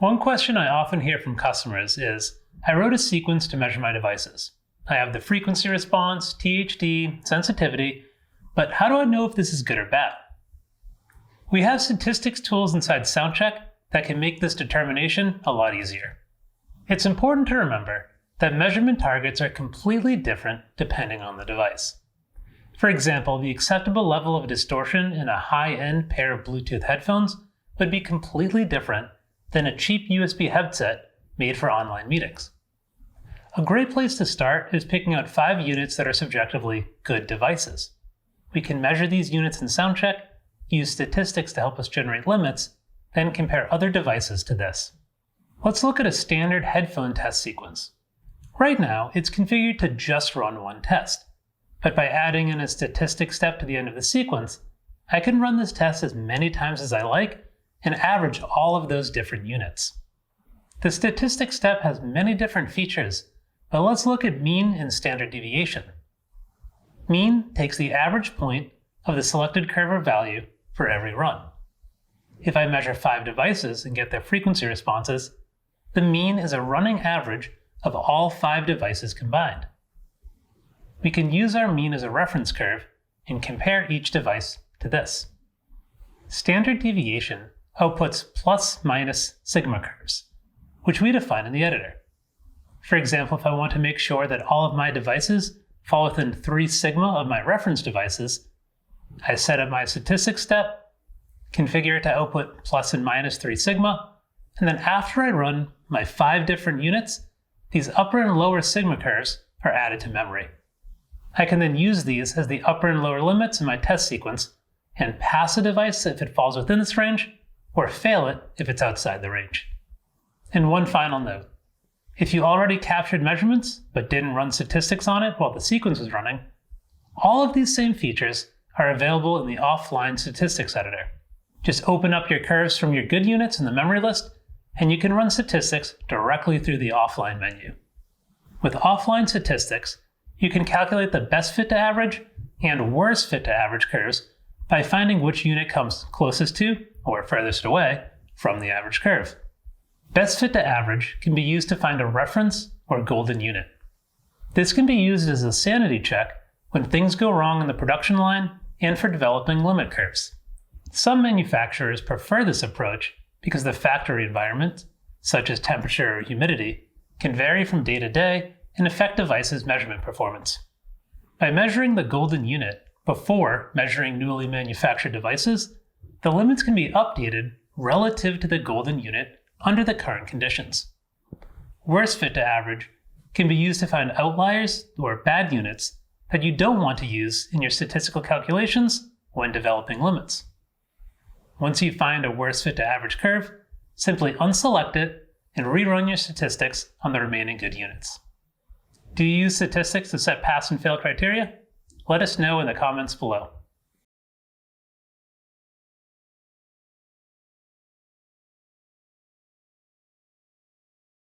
One question I often hear from customers is, I wrote a sequence to measure my devices. I have the frequency response, THD, sensitivity, but how do I know if this is good or bad? We have statistics tools inside SoundCheck that can make this determination a lot easier. It's important to remember that measurement targets are completely different depending on the device. For example, the acceptable level of distortion in a high-end pair of Bluetooth headphones would be completely different than a cheap USB headset made for online meetings. A great place to start is picking out 5 units that are subjectively good devices. We can measure these units in SoundCheck, use statistics to help us generate limits, then compare other devices to this. Let's look at a standard headphone test sequence. Right now, it's configured to just run one test, but by adding in a statistics step to the end of the sequence, I can run this test as many times as I like and average all of those different units. The statistics step has many different features, but let's look at mean and standard deviation. Mean takes the average point of the selected curve or value for every run. If I measure 5 devices and get their frequency responses, the mean is a running average of all 5 devices combined. We can use our mean as a reference curve and compare each device to this. Standard deviation outputs plus-minus sigma curves, which we define in the editor. For example, if I want to make sure that all of my devices fall within 3 sigma of my reference devices, I set up my statistics step, configure it to output plus and minus 3 sigma, and then after I run my 5 different units, these upper and lower sigma curves are added to memory. I can then use these as the upper and lower limits in my test sequence and pass a device if it falls within this range, or fail it if it's outside the range. And one final note. If you already captured measurements but didn't run statistics on it while the sequence was running, all of these same features are available in the offline statistics editor. Just open up your curves from your good units in the memory list, and you can run statistics directly through the offline menu. With offline statistics, you can calculate the best fit to average and worst fit to average curves by finding which unit comes closest to, or furthest away, from the average curve. Best fit to average can be used to find a reference or golden unit. This can be used as a sanity check when things go wrong in the production line and for developing limit curves. Some manufacturers prefer this approach because the factory environment, such as temperature or humidity, can vary from day to day and affect devices' measurement performance. By measuring the golden unit before measuring newly manufactured devices, the limits can be updated relative to the golden unit under the current conditions. Worst fit to average can be used to find outliers or bad units that you don't want to use in your statistical calculations when developing limits. Once you find a worst fit to average curve, simply unselect it and rerun your statistics on the remaining good units. Do you use statistics to set pass and fail criteria? Let us know in the comments below.